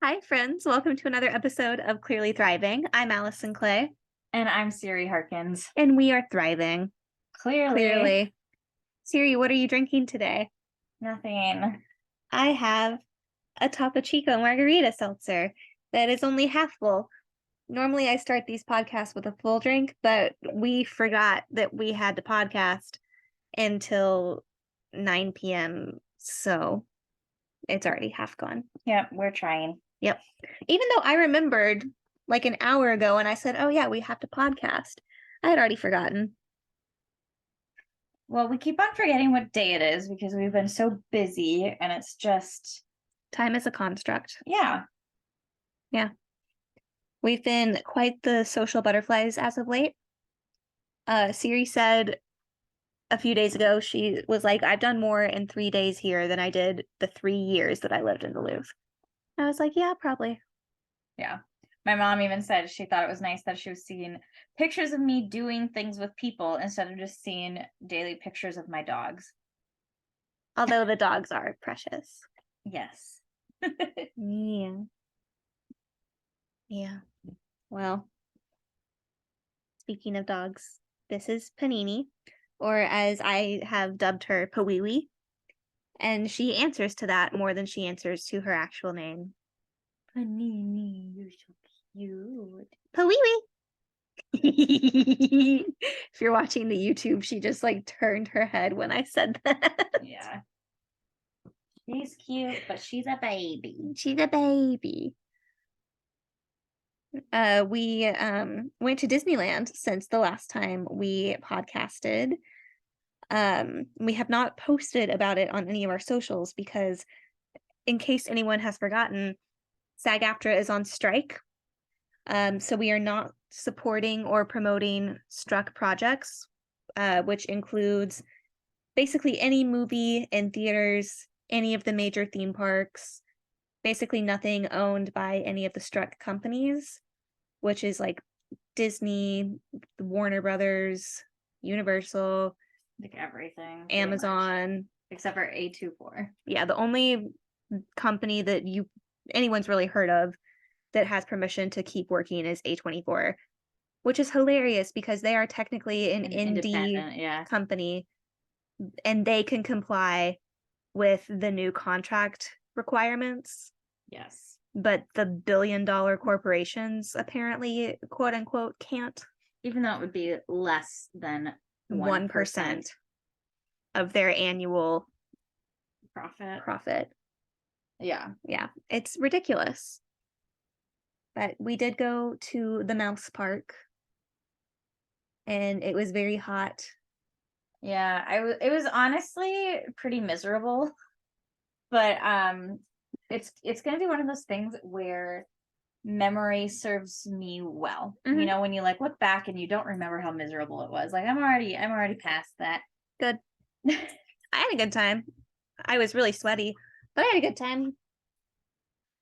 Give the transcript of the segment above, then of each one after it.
Hi, friends. Welcome to another episode of Clearly Thriving. I'm Allison Clay, And I'm Siri Harkins. and we are thriving. Clearly. Clearly. Siri, what are you drinking today? Nothing. I have a Topo Chico margarita seltzer that is only half full. Normally, I start these podcasts with a full drink, but we forgot that we had to podcast until 9 p.m., so it's already half gone. Yep, we're trying. Yep. Even though I remembered like an hour ago and I said, oh, yeah, we have to podcast, I had already forgotten. Well, we keep on forgetting what day it is because we've been so busy and it's just... Time is a construct. Yeah. Yeah. We've been quite the social butterflies as of late. Siri said a few days ago, she was like, I've done more in 3 days here than I did the 3 years that I lived in the Louvre. I was like, yeah, probably. Yeah. My mom even said she thought it was nice that she was seeing pictures of me doing things with people instead of just seeing daily pictures of my dogs. Although the dogs are precious. Yes. Yeah. Yeah. Well, speaking of dogs, this is Panini, or as I have dubbed her, Pawiwi, and she answers to that more than she answers to her actual name. Panini, you're so cute. Pawiwi! If you're watching the YouTube, she just like turned her head when I said that. Yeah. She's cute, but she's a baby. She's a baby. We went to Disneyland since the last time we podcasted. We have not posted about it on any of our socials because, in case anyone has forgotten, SAG-AFTRA is on strike. So we are not supporting or promoting struck projects, which includes basically any movie in theaters, any of the major theme parks, basically nothing owned by any of the struck companies, which is like Disney, Warner Brothers, Universal, Like everything. Amazon. Except for A24. Yeah, the only company that anyone's really heard of that has permission to keep working is A24, which is hilarious because they are technically an indie company and they can comply with the new contract requirements. Yes. But the billion-dollar corporations apparently, quote unquote, can't. Even though it would be less than 1% of their annual profit. Yeah. It's ridiculous. But we did go to the Mouse Park, and it was very hot. Yeah, it was honestly pretty miserable. But it's gonna be one of those things where memory serves me well. Mm-hmm. You know, when you like look back and you don't remember how miserable it was. Like I'm already past that. Good. I had a good time. I was really sweaty, but I had a good time.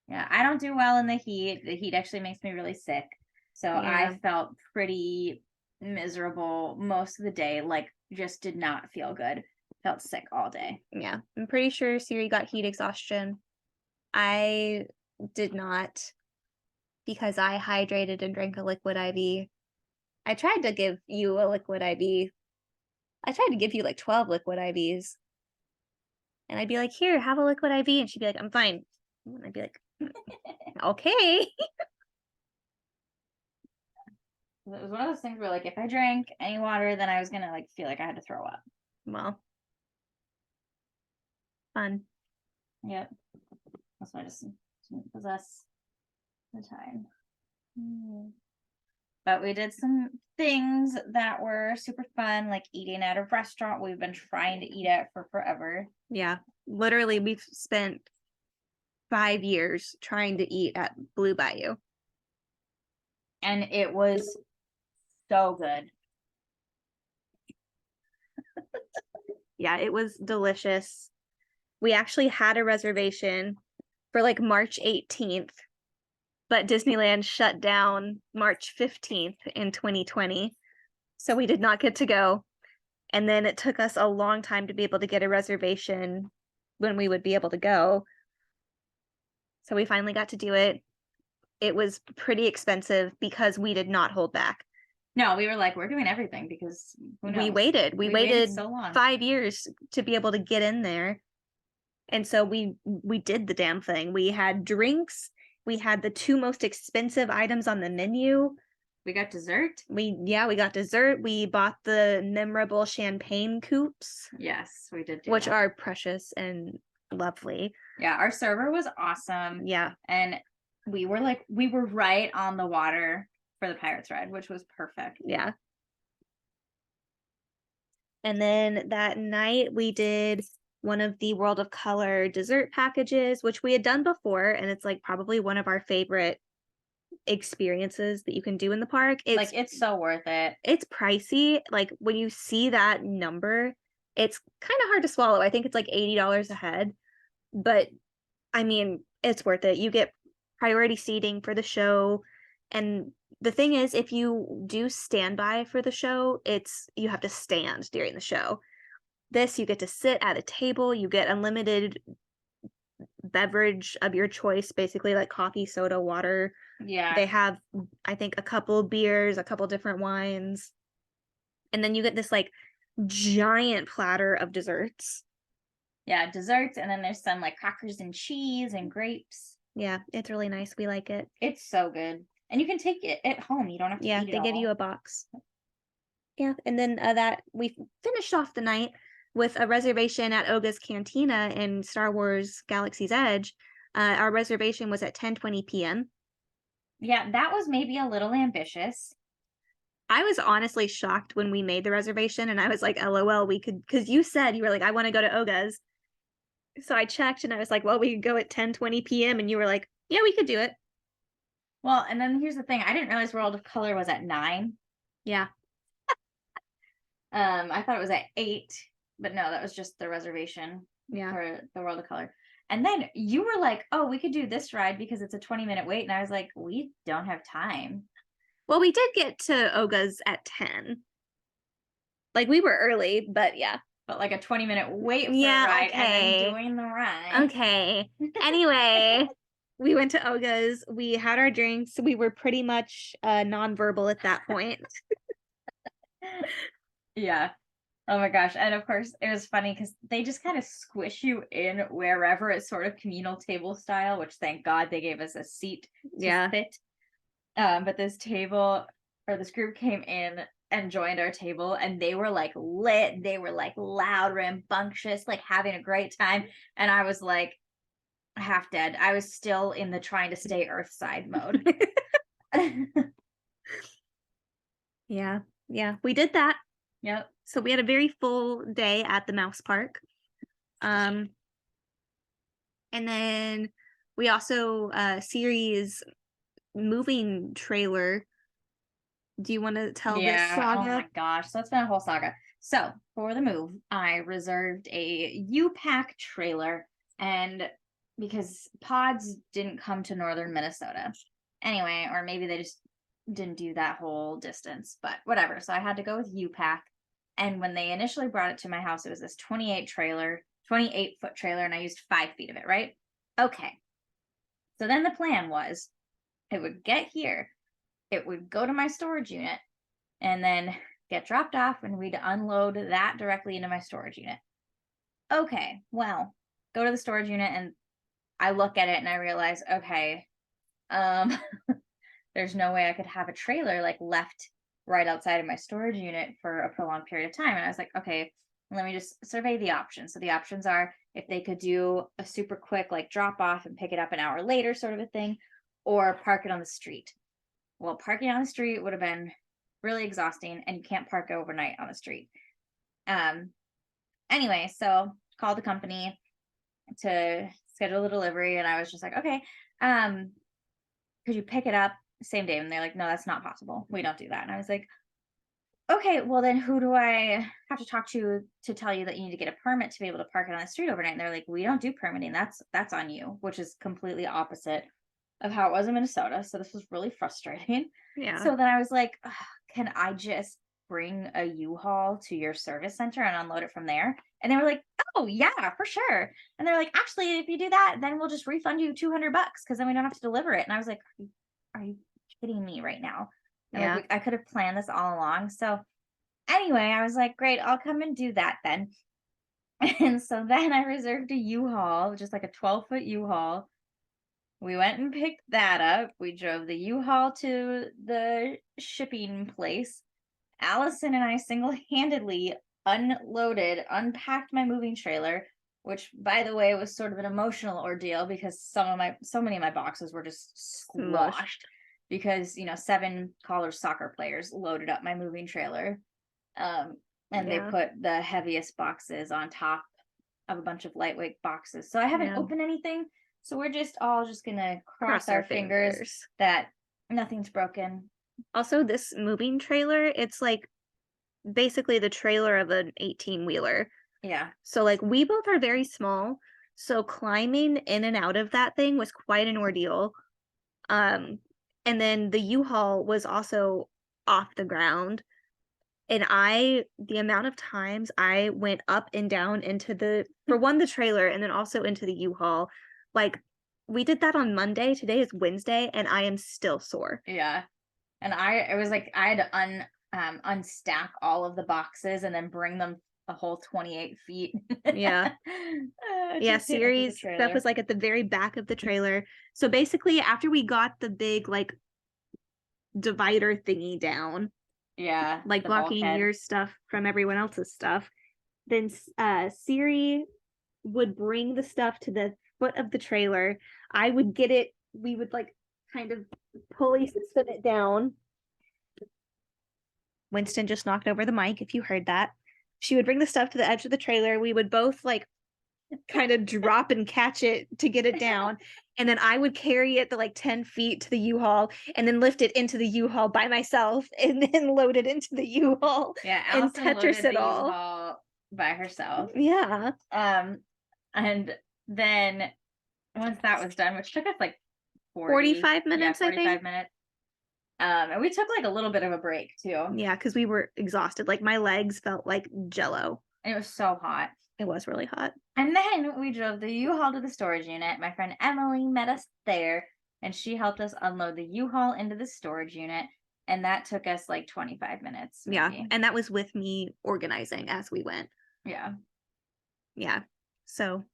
Yeah, I don't do well in the heat. The heat actually makes me really sick. So yeah. I felt pretty miserable most of the day, like just did not feel good. Felt sick all day. Yeah, I'm pretty sure Siri got heat exhaustion. I did not because I hydrated and drank a liquid IV. I tried to give you a liquid IV. I tried to give you like 12 liquid IVs. And I'd be like, here, have a liquid IV. And she'd be like, I'm fine. And I'd be like, okay. It was one of those things where like if I drank any water, then I was gonna like feel like I had to throw up. Well, fun. Yep. That's why I just didn't possess the time. But we did some things that were super fun, like eating at a restaurant we've been trying to eat at for forever. Yeah. Literally, we've spent 5 years trying to eat at Blue Bayou. And it was so good. Yeah, it was delicious. We actually had a reservation for like March 18th, but Disneyland shut down March 15th in 2020. So we did not get to go. And then it took us a long time to be able to get a reservation when we would be able to go. So we finally got to do it. It was pretty expensive because we did not hold back. No, we were like, we're doing everything because who knows? We waited. We waited so long. 5 years to be able to get in there. And so we did the damn thing. We had drinks. We had the 2 most expensive items on the menu. We got dessert. We got dessert. We bought the memorable champagne coupes. Yes, we did which that. Are precious and lovely. Yeah, our server was awesome. Yeah. And we were right on the water for the Pirates ride, which was perfect. Yeah. And then that night we did one of the World of Color dessert packages, which we had done before, and it's like probably one of our favorite experiences that you can do in the park. It's so worth it. It's pricey. Like when you see that number, it's kind of hard to swallow. I think it's like $80 a head, but I mean, it's worth it. You get priority seating for the show, and the thing is, if you do standby for the show, you have to stand during the show. This, you get to sit at a table, you get unlimited beverage of your choice, basically like coffee, soda, water. Yeah. They have, I think, a couple beers, a couple different wines. And then you get this like giant platter of desserts. Yeah, desserts, and then there's some like crackers and cheese and grapes. Yeah, it's really nice. We like it. It's so good. And you can take it at home. You don't have to eat it. Yeah, they give you a box. Yeah, and then that we finished off the night with a reservation at Oga's Cantina in Star Wars Galaxy's Edge. Our reservation was at 10:20 p.m. Yeah, that was maybe a little ambitious. I was honestly shocked when we made the reservation, and I was like, LOL, we could, because you said, you were like, I want to go to Oga's. So I checked, and I was like, well, we could go at 10:20 p.m., and you were like, yeah, we could do it. Well, and then here's the thing. I didn't realize World of Color was at 9. Yeah. I thought it was at 8, but no, that was just the reservation for the World of Color. And then you were like, oh, we could do this ride because it's a 20-minute wait. And I was like, we don't have time. Well, we did get to Oga's at 10. Like, we were early, but yeah. But like a 20-minute wait for a ride and then doing the ride. Okay. Anyway, we went to Oga's. We had our drinks. We were pretty much nonverbal at that point. Yeah. Oh my gosh. And of course, it was funny because they just kind of squish you in wherever. It's sort of communal table style, which thank God they gave us a seat to sit. But this group came in and joined our table, and they were like lit. They were like loud, rambunctious, like having a great time. And I was like half dead. I was still in the trying to stay Earthside mode. Yeah. We did that. Yep. So we had a very full day at the Mouse Park. And then we also series moving trailer. Do you want to tell this saga? Oh my gosh. So it's been a whole saga. So for the move, I reserved a U-Pack trailer, and because pods didn't come to northern Minnesota. Anyway, or maybe they just didn't do that whole distance, but whatever. So I had to go with U-Pack. And when they initially brought it to my house, it was this 28-foot trailer, and I used 5 feet of it, right? Okay. So then the plan was it would get here, it would go to my storage unit, and then get dropped off, and we'd unload that directly into my storage unit. Okay, well, go to the storage unit, and I look at it, and I realize, okay, there's no way I could have a trailer like left right outside of my storage unit for a prolonged period of time. And I was like, okay, let me just survey the options. So the options are if they could do a super quick like drop off and pick it up an hour later sort of a thing, or park it on the street. Well, parking on the street would have been really exhausting, and you can't park overnight on the street. Anyway, so called the company to schedule the delivery, and I was just like, okay, could you pick it up same day? And they're like, no, that's not possible. We don't do that. And I was like, okay, well then who do I have to talk to tell you that you need to get a permit to be able to park it on the street overnight? And they're like, we don't do permitting. That's on you, which is completely opposite of how it was in Minnesota. So this was really frustrating. Yeah. So then I was like, can I just bring a U-Haul to your service center and unload it from there? And they were like, oh yeah, for sure. And they're like, actually, if you do that, then we'll just refund you $200 because then we don't have to deliver it. And I was like, are you kidding me right now? And Yeah. I could have planned this all along. So anyway, I was like, great, I'll come and do that then. And so then I reserved a U-Haul, just like a 12-foot U-Haul. We went and picked that up. We drove the U-Haul to the shipping place. Allison and I single-handedly unpacked my moving trailer, which by the way was sort of an emotional ordeal because so many of my boxes were just squashed because 7 college soccer players loaded up my moving trailer. And they put the heaviest boxes on top of a bunch of lightweight boxes. So I haven't opened anything. So we're all just gonna cross our fingers that nothing's broken. Also, this moving trailer, it's like basically the trailer of an 18-wheeler. Yeah. So like we both are very small. So climbing in and out of that thing was quite an ordeal. And then the U-Haul was also off the ground. And the amount of times I went up and down into the trailer and then also into the U-Haul, like we did that on Monday. Today is Wednesday and I am still sore. Yeah. And it was like I had to unstack all of the boxes and then bring them a whole 28 feet. Yeah. Yeah, Siri's stuff was like at the very back of the trailer. So basically after we got the big like divider thingy down, yeah, like blocking bulkhead. your stuff from everyone else's stuff, then Siri would bring the stuff to the foot of the trailer. I would get it. We would like kind of pulley system it down. Winston just knocked over the mic if you heard that. She would bring the stuff to the edge of the trailer. We would both like kind of drop and catch it to get it down. And then I would carry it the like 10 feet to the U-Haul and then lift it into the U-Haul by myself and then load it into the U-Haul. Yeah, Allison and Tetris loaded it the all. U-Haul by herself. Yeah. And then once that was done, which took us like 45 minutes, 45 I think. minutes. And we took like a little bit of a break too. Yeah, because we were exhausted. Like my legs felt like jello. It was so hot. It was really hot. And then we drove the U-Haul to the storage unit. My friend Emily met us there and she helped us unload the U-Haul into the storage unit. And that took us like 25 minutes. Maybe. Yeah. And that was with me organizing as we went. Yeah. Yeah. So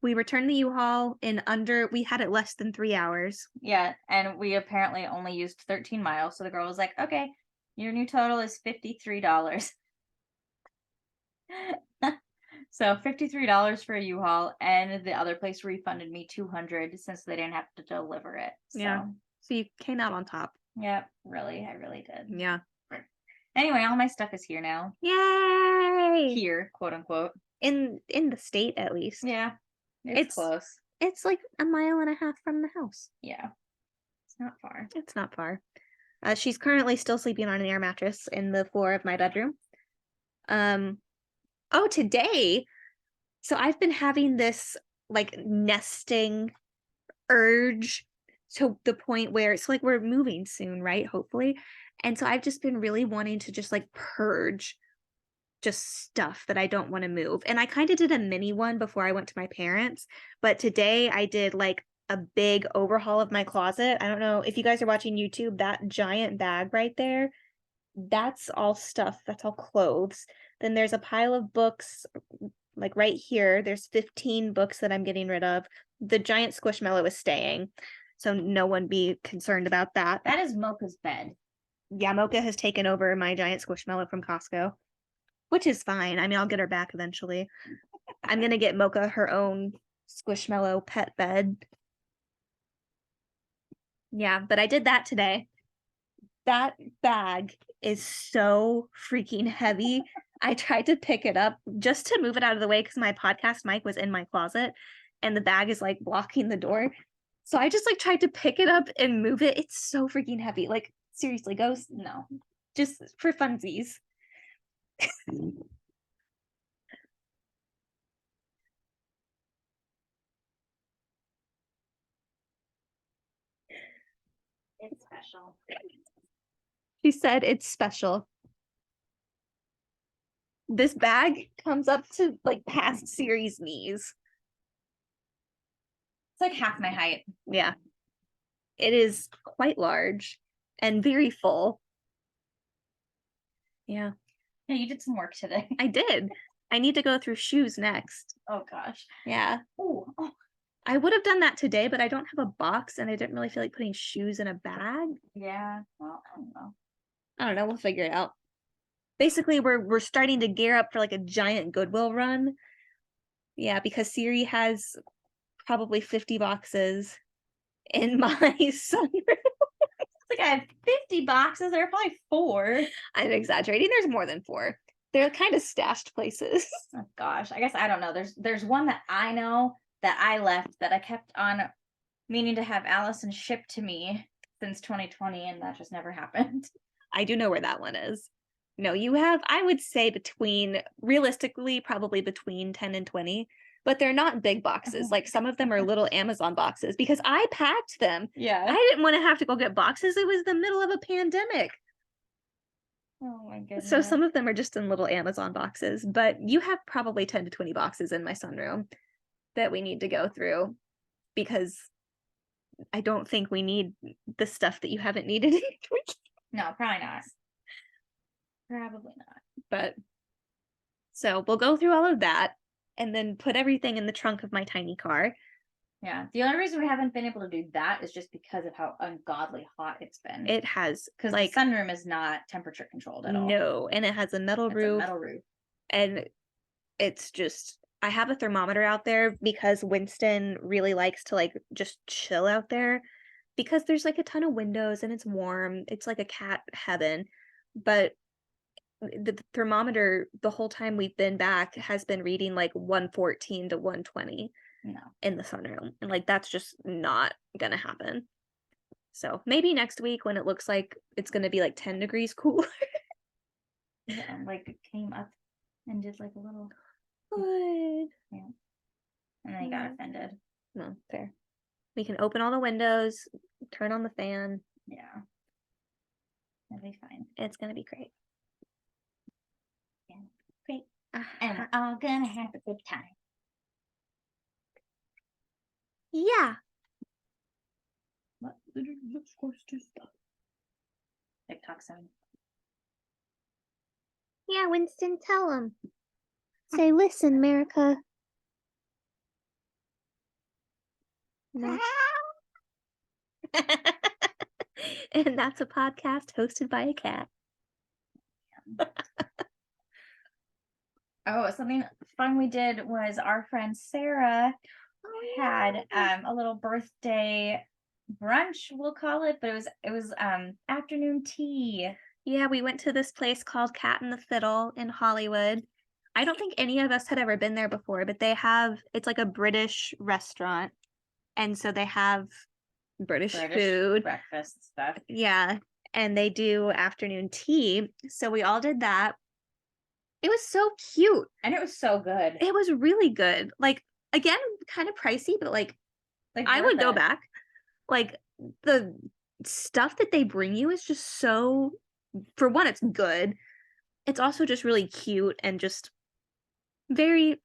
we returned the U-Haul we had it less than 3 hours. Yeah. And we apparently only used 13 miles. So the girl was like, okay, your new total is $53. So $53 for a U-Haul, and the other place refunded me $200 since they didn't have to deliver it. So. Yeah. So you came out on top. Yeah, really. I really did. Yeah. Anyway, all my stuff is here now. Yay! Here, quote unquote. In the state, at least. Yeah. It's close. It's like a mile and a half from the house. Yeah. It's not far. It's not far. She's currently still sleeping on an air mattress in the floor of my bedroom. Oh, today. So I've been having this like nesting urge to the point where it's like we're moving soon, right? Hopefully. And so I've just been really wanting to just like purge just stuff that I don't want to move. And I kind of did a mini one before I went to my parents, but today I did like a big overhaul of my closet. I don't know if you guys are watching YouTube, that giant bag right there, that's all stuff, that's all clothes. Then there's a pile of books like right here. There's 15 books that I'm getting rid of. The giant squishmallow is staying, so no one be concerned about that. That is Mocha's bed. Yeah, Mocha has taken over my giant squishmallow from Costco, which is fine. I mean, I'll get her back eventually. I'm gonna get Mocha her own squishmallow pet bed. Yeah, but I did that today. That bag is so freaking heavy. I tried to pick it up just to move it out of the way because my podcast mic was in my closet and the bag is like blocking the door. So I just like tried to pick it up and move it. It's so freaking heavy. Like seriously, ghost? No. Just for funsies. It's special. She said it's special. This bag comes up to like past Siri's knees. It's like half my height. Yeah. It is quite large and very full. Yeah. Yeah, you did some work today. I did. I need to go through shoes next. Oh gosh. Yeah. Oh. I would have done that today, but I don't have a box and I didn't really feel like putting shoes in a bag. Yeah. Well, I don't know. I don't know. We'll figure it out. Basically, we're starting to gear up for like a giant Goodwill run. Yeah, because Siri has probably 50 boxes in my sunroom. It's like I have 50 boxes. There are probably 4. I'm exaggerating. There's more than 4. They're kind of stashed places. Oh gosh. I guess I don't know. There's one that I know that I left that I kept on meaning to have Allison ship to me since 2020, and that just never happened. I do know where that one is. No, you have, I would say realistically, probably between 10 and 20, but they're not big boxes. Like some of them are little Amazon boxes because I packed them. Yeah. I didn't want to have to go get boxes. It was the middle of a pandemic. Oh my goodness. So some of them are just in little Amazon boxes, but you have probably 10 to 20 boxes in my sunroom that we need to go through because I don't think we need the stuff that you haven't needed in weeks. No, probably not. Probably not. But so we'll go through all of that and then put everything in the trunk of my tiny car. Yeah. The only reason we haven't been able to do that is just because of how ungodly hot it's been. It has because like the sunroom is not temperature controlled at all. No, and it has a metal roof. A metal roof. And it's just I have a thermometer out there because Winston really likes to like just chill out there because there's like a ton of windows and it's warm. It's like a cat heaven. But the thermometer the whole time we've been back has been reading like 114 to 120 in the sunroom. And like that's just not gonna happen. So maybe next week when it looks like it's gonna be like 10 degrees cooler. Yeah, like it came up and did like a little good. Yeah. And then he got offended. No, fair. We can open all the windows, turn on the fan. Yeah. It'll be fine. It's gonna be great. Yeah. Great. And we're all gonna have a good time. Yeah. What? TikTok sound. Yeah, Winston, tell him. Say, listen, America. No. And that's a podcast hosted by a cat. Oh, something fun we did was our friend Sarah had a little birthday brunch, we'll call it, but it was afternoon tea. Yeah, we went to this place called Cat and the Fiddle in Hollywood. I don't think any of us had ever been there before, but it's like a British restaurant. And so they have British food. Breakfast stuff. Yeah. And they do afternoon tea. So we all did that. It was so cute. And it was so good. It was really good. Like, again, kind of pricey, but like I would go back. Like, the stuff that they bring you is just so, for one, it's good. It's also just really cute and just very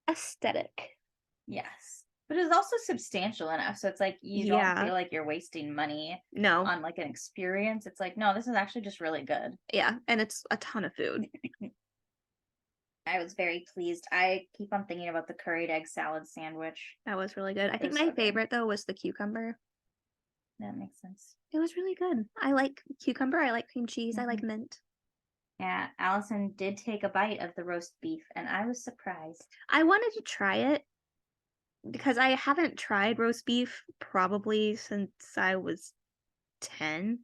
aesthetic. Yes. But it's also substantial enough. So it's like you don't feel like you're wasting money on like an experience. It's like, no, this is actually just really good. Yeah. And it's a ton of food. I was very pleased. I keep on thinking about the curried egg salad sandwich. That was really good. I think my favorite though was the cucumber. That makes sense. It was really good. I like cucumber. I like cream cheese. I like mint. Yeah, Allison did take a bite of the roast beef and I was surprised. I wanted to try it because I haven't tried roast beef probably since I was 10.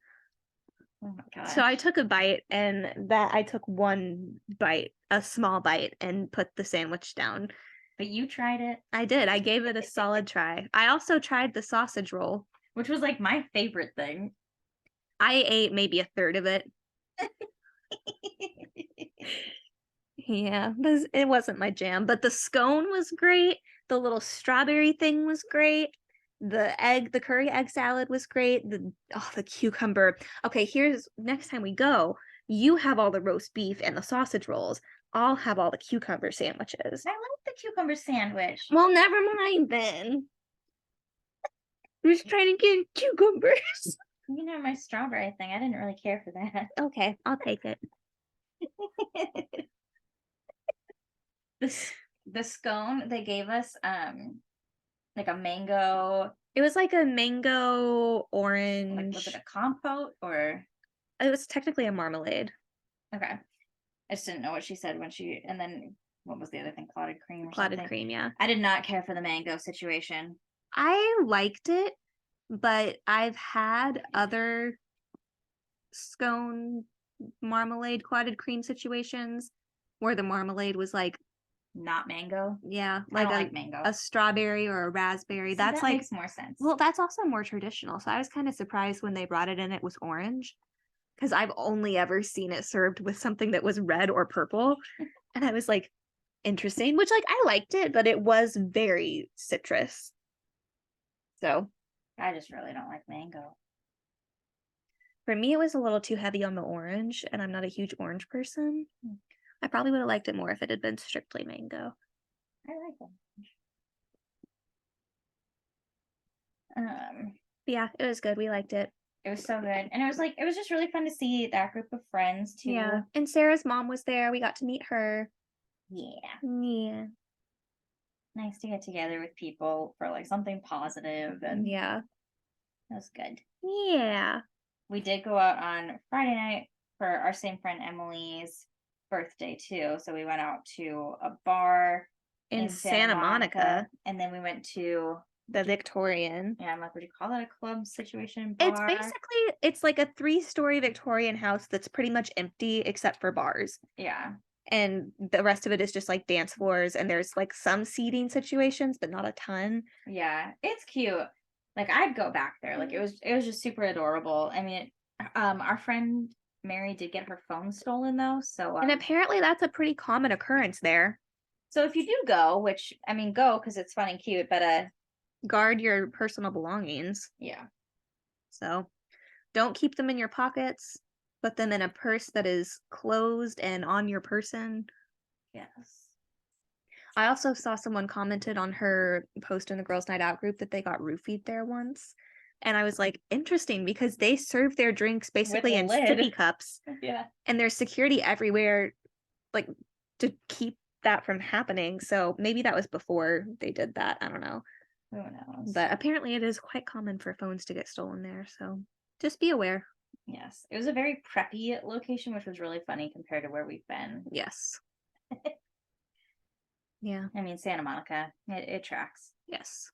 Oh my gosh. So I took a bite and I took one bite, a small bite, and put the sandwich down. But you tried it. I did. I gave it a solid try. I also tried the sausage roll, which was like my favorite thing. I ate maybe a third of it. Yeah, it wasn't my jam, but the scone was great. The little strawberry thing was great. The curry egg salad was great. The cucumber. Okay, here's next time we go, You have all the roast beef and the sausage rolls. I'll have all the cucumber sandwiches. I like the cucumber sandwich. Well, never mind then. I'm just trying to get cucumbers. You know, my strawberry thing, I didn't really care for that. Okay, I'll take it. The scone they gave us, like a mango, It was like a mango like, was it orange. a compote or It was technically a marmalade. okay. I just didn't know what she said when she and then what was the other thing? Clotted cream or Clotted something. cream, yeah. I did not care for the mango situation. I liked it, but I've had other scone marmalade clotted cream situations where the marmalade was like, Not mango. yeah, I like don't like mango. a strawberry or a raspberry. See, That's that like, makes more sense. well, that's also more traditional. So I was kind of surprised when they brought it in, it was orange, because I've only ever seen it served with something that was red or purple. And I was like, interesting, which like I liked it, but it was very citrus. So I just really don't like mango. for me, it was a little too heavy on the orange, and I'm not a huge orange person. I probably would have liked it more if it had been strictly mango. I like them. But yeah, it was good. We liked it. It was so good, and it was just really fun to see that group of friends too. Yeah, and Sarah's mom was there. We got to meet her. Yeah, Yeah, nice to get together with people for like something positive, and yeah, that was good. yeah. We did go out on Friday night for our same friend Emily's birthday too. So we went out to a bar In in Santa Santa Monica, and then we went to the Victorian. yeah, I'm like, would you call that a club situation It's bar? basically it's like a 3-story Victorian house that's pretty much empty except for bars. Yeah. And the rest of it is just like dance floors, and there's like some seating situations, but not a ton. Yeah. It's cute. Like I'd go back there. Like it was just super adorable. I mean, our friend Mary did get her phone stolen though. So And apparently that's a pretty common occurrence there. so if you do go, which I mean go because it's fun and cute, but Guard your personal belongings. yeah. So don't keep them in your pockets. Put them in a purse that is closed and on your person. Yes. I also saw someone commented on her post in the Girls Night Out group that they got roofied there once. And I was like, interesting, because they serve their drinks basically in lid. sippy cups. Yeah. And there's security everywhere, like, to keep that from happening. So maybe that was before they did that. I don't know. Who knows? But apparently it is quite common for phones to get stolen there. So just be aware. Yes. It was a very preppy location, which was really funny compared to where we've been. Yes. Yeah. I mean, Santa Monica, it tracks. Yes.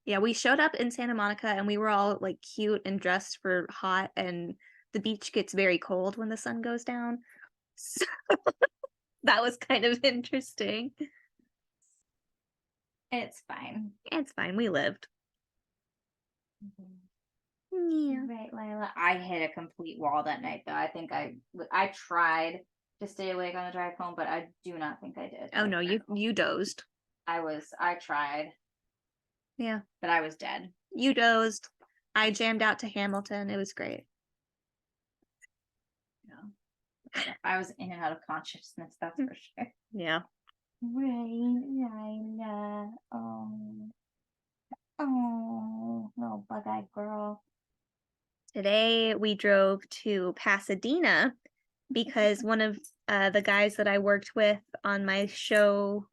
Yeah, we showed up in Santa Monica and we were all like cute and dressed for hot, and the beach gets very cold when the sun goes down. So that was kind of interesting. It's fine. It's fine. We lived. Yeah. Right, Lila. I hit a complete wall that night, though. I think I tried to stay awake on the drive home, but I do not think I did. Oh no, you dozed. I tried, Yeah. but I was dead. You dozed. I jammed out to Hamilton. It was great. Yeah. I was in and out of consciousness, that's for sure. Yeah. Right, Lila. Oh, little bug-eyed girl. Today we drove to Pasadena because one of the guys that I worked with on my show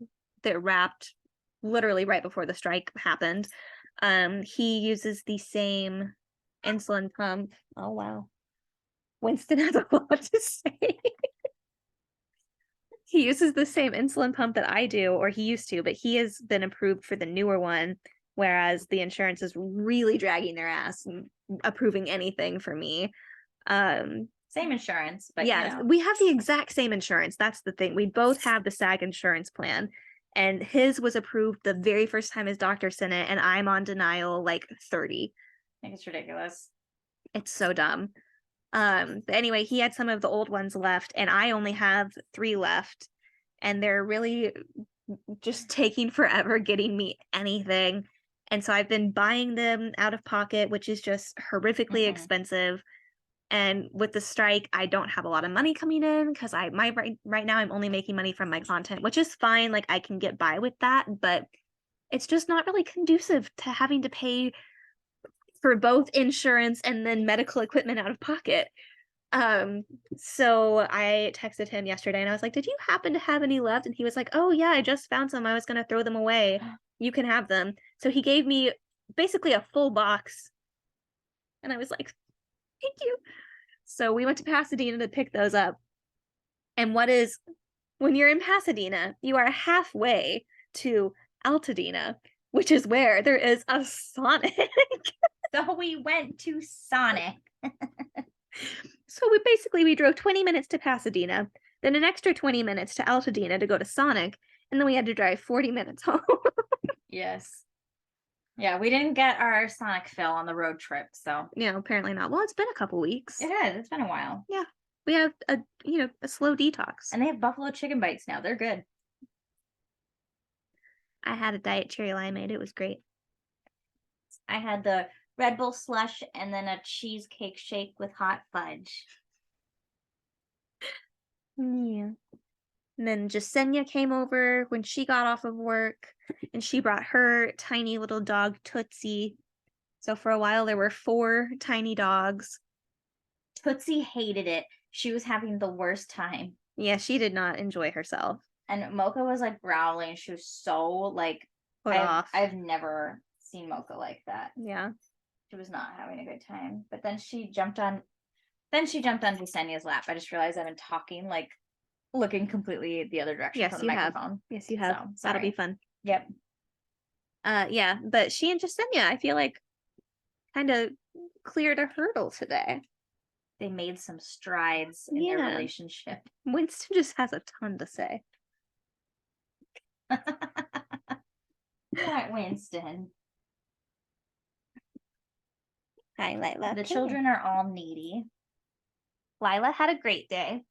that wrapped literally right before the strike happened, he uses the same insulin pump. Oh wow. Winston has a lot to say. He uses the same insulin pump that I do, or he used to, but he has been approved for the newer one, whereas the insurance is really dragging their ass and approving anything for me. Same insurance, but yeah, you know. we have the exact same insurance. That's the thing. We both have the SAG insurance plan, and his was approved the very first time his doctor sent it, and I'm on denial like 30. I think it's ridiculous. It's so dumb. But anyway, he had some of the old ones left, and I only have 3 left, and they're really just taking forever getting me anything. And so I've been buying them out of pocket, which is just horrifically expensive. And with the strike, I don't have a lot of money coming in because right now I'm only making money from my content, which is fine. Like I can get by with that, but it's just not really conducive to having to pay for both insurance and then medical equipment out of pocket. So I texted him yesterday and I was like, "Did you happen to have any left?" And he was like, "Oh yeah, I just found some. I was gonna throw them away. You can have them." So he gave me basically a full box. And I was like, "Thank you." So we went to Pasadena to pick those up. And when you're in Pasadena, you are halfway to Altadena, which is where there is a Sonic. So we went to Sonic. So we drove 20 minutes to Pasadena, then an extra 20 minutes to Altadena to go to Sonic, and then we had to drive 40 minutes home. Yes. Yeah, we didn't get our Sonic fill on the road trip, so. No, apparently not. Well, it's been a couple weeks. It has. It's been a while. Yeah. We have a slow detox. And they have buffalo chicken bites now. They're good. I had a diet cherry limeade. It was great. I had the Red Bull slush and then a cheesecake shake with hot fudge. Yeah. And then Jasenia came over when she got off of work, and she brought her tiny little dog, Tootsie. So for a while, there were 4 tiny dogs. Tootsie hated it. She was having the worst time. Yeah, she did not enjoy herself. And Mocha was like growling. She was so like Put off. I've never seen Mocha like that. Yeah. She was not having a good time. But then she jumped on Jasenia's lap. I just realized I've been talking like looking completely the other direction from the microphone. Yes, you have. So, that'll be fun. Yep. Yeah, but she and Jasenia, I feel like, kind of cleared a hurdle today. They made some strides in their relationship. Winston just has a ton to say. Not Winston. Hi, Lila. The children are all needy. Lila had a great day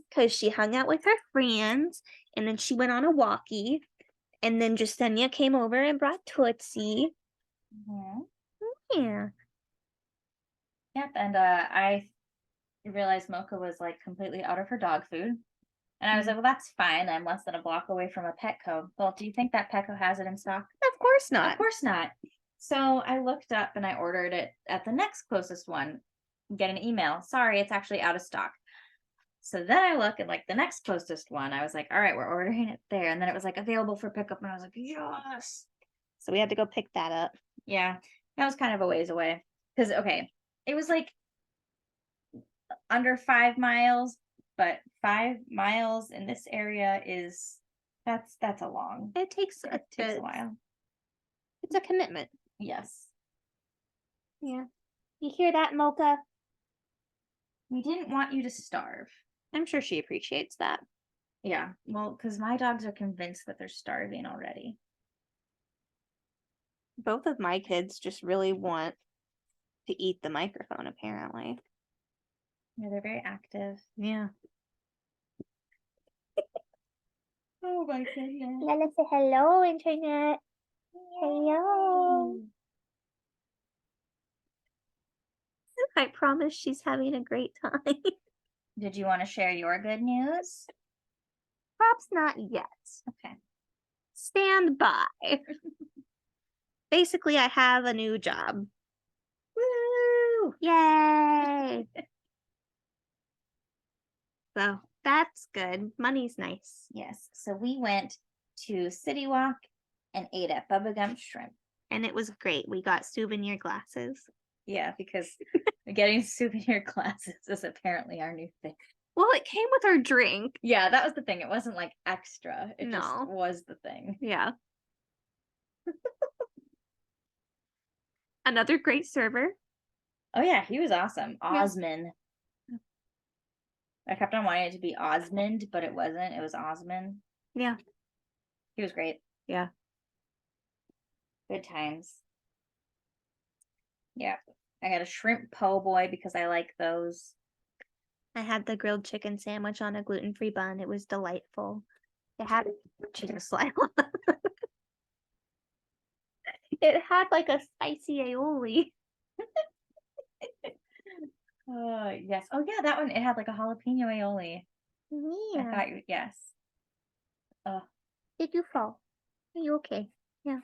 because she hung out with her friends, and then she went on a walkie, and then Jasenia came over and brought Tootsie. Mm-hmm. Yeah. Yep, and I realized Mocha was like completely out of her dog food. And I was like, well, that's fine. I'm less than a block away from a Petco. Well, do you think that Petco has it in stock? Of course not. Of course not. So I looked up and I ordered it at the next closest one. Get an email. Sorry, it's actually out of stock. So then I look at like the next closest one. I was like, all right, we're ordering it there. And then it was like available for pickup. And I was like, yes. So we had to go pick that up. Yeah, that was kind of a ways away. Because, okay, it was like under 5 miles, but 5 miles in this area is that's a long. It takes a while. It's a commitment. Yes. Yeah. You hear that, Mocha? We didn't want you to starve. I'm sure she appreciates that. Yeah. Well, because my dogs are convinced that they're starving already. Both of my kids just really want to eat the microphone, apparently. Yeah, they're very active. Yeah. Oh my goodness. Let us say hello, Internet. Hello. I promise she's having a great time. Did you want to share your good news? Perhaps not yet. Okay. Stand by. Basically, I have a new job. Woo! Yay! So that's good. Money's nice. Yes. So we went to City Walk and ate at Bubba Gump Shrimp. And it was great. We got souvenir glasses. Yeah, because getting souvenir glasses is apparently our new thing. Well, it came with our drink. Yeah, that was the thing. It wasn't like extra. It No. just was the thing. Yeah. Another great server. Oh yeah, he was awesome. Osman. Yeah. I kept on wanting it to be Osmond, but it wasn't. It was Osman. Yeah. He was great. Yeah. Good times. Yeah. I got a shrimp po' boy because I like those. I had the grilled chicken sandwich on a gluten-free bun. It was delightful. It had chicken slime. It had like a spicy aioli. Oh, yes. Oh, yeah, that one, it had like a jalapeno aioli. I Yeah. thought you, yes. Oh, Did you fall? Are you okay? Yeah.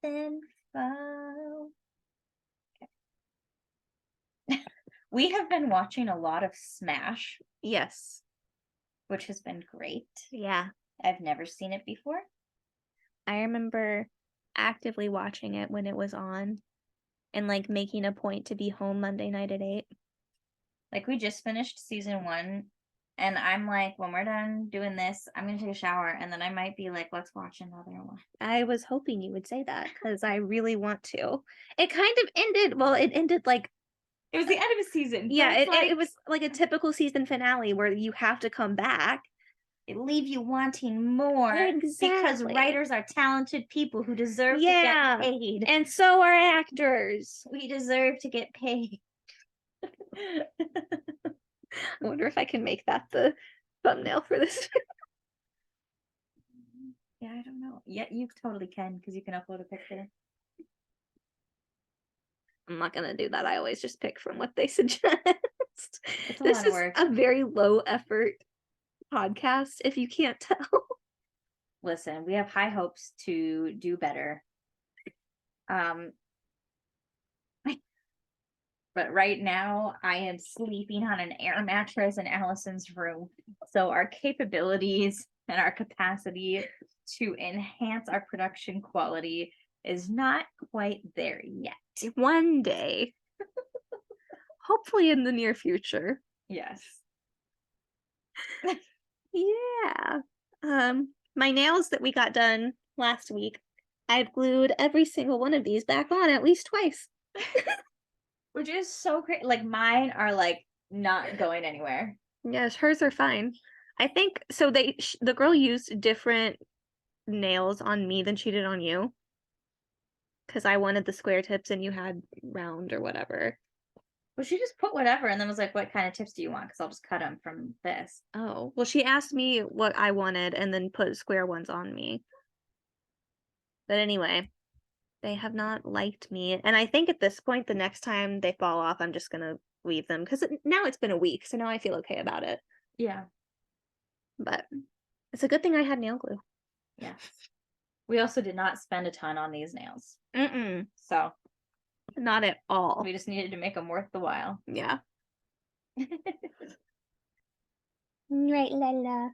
then fall. We have been watching a lot of Smash, Yes. which has been great. Yeah. I've never seen it before. I remember actively watching it when it was on and like making a point to be home Monday night at 8. Like, we just finished season 1, and I'm like, when we're done doing this, I'm gonna take a shower, and then I might be like, let's watch another one. I was hoping you would say that because I really want to. It kind of ended, well, it ended like, It was the end of a season, but yeah, it's it like was like a typical season finale where you have to come back. it leave you wanting more because Exactly. writers are talented people who deserve to Yeah. get paid. And so are actors. We deserve to get paid. I wonder if I can make that the thumbnail for this. Yeah, I don't know. Yeah, you totally can because you can upload a picture. I'm not gonna do that. I always just pick from what they suggest. It's a This lot of is work. a very low effort podcast, if you can't tell. Listen, we have high hopes to do better. Um, but right now I am sleeping on an air mattress in Allison's room. So our capabilities and our capacity to enhance our production quality is not quite there yet. One day. Hopefully in the near future. Yes. Yeah. My nails that we got done last week, I've glued every single one of these back on at least twice. Which is so great. Like, mine are like not going anywhere. Yes, hers are fine. I think so. The girl used different nails on me than she did on you because I wanted the square tips and you had round or whatever. Well, she just put whatever and then was like, what kind of tips do you want? Because I'll just cut them from this. Oh, well, she asked me what I wanted and then put square ones on me. But anyway, they have not liked me. And I think at this point, the next time they fall off, I'm just gonna leave them because now it's been a week, so now I feel okay about it. Yeah. But it's a good thing I had nail glue. Yeah. We also did not spend a ton on these nails. Mm-mm. So Not at all. we just needed to make them worth the while. Yeah. Right, Lala.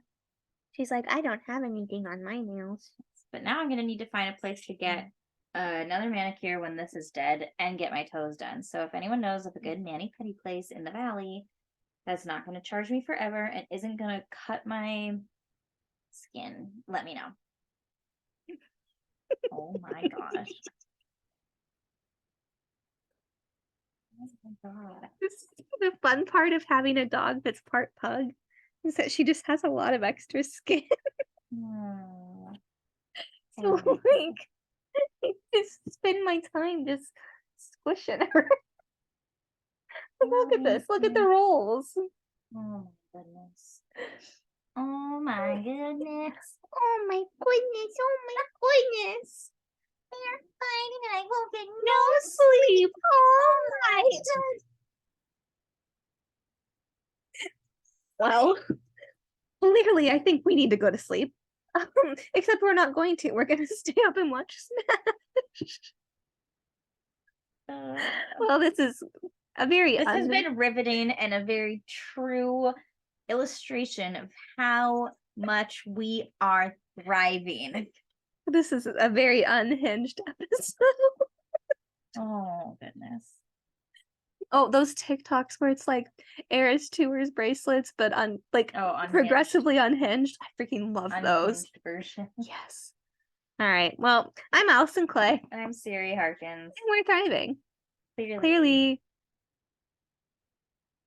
She's like, I don't have anything on my nails. But now I'm going to need to find a place to get another manicure when this is dead and get my toes done. So if anyone knows of a good mani-pedi place in the valley that's not going to charge me forever and isn't going to cut my skin, let me know. Oh my gosh. Oh my god. The fun part of having a dog that's part pug is that she just has a lot of extra skin. Oh. So like I just spend my time just squishing her. Look at this. Look at the rolls. Oh my goodness. Oh my goodness. Oh my goodness. Oh my goodness. They're fighting and I won't get No sleep. Oh my god. Well, clearly I think we need to go to sleep. Except we're not going to. We're going to stay up and watch Smash. Well, this is a very This has been riveting and a very true illustration of how much we are thriving. This is a very unhinged episode. Oh goodness. Oh, those TikToks where it's like Eris Tours bracelets, but Unhinged. progressively unhinged. I freaking love those. Unhinged version. Yes. All right. Well, I'm Allison Clay. And I'm Siri Harkins. And we're thriving. Clearly. Clearly.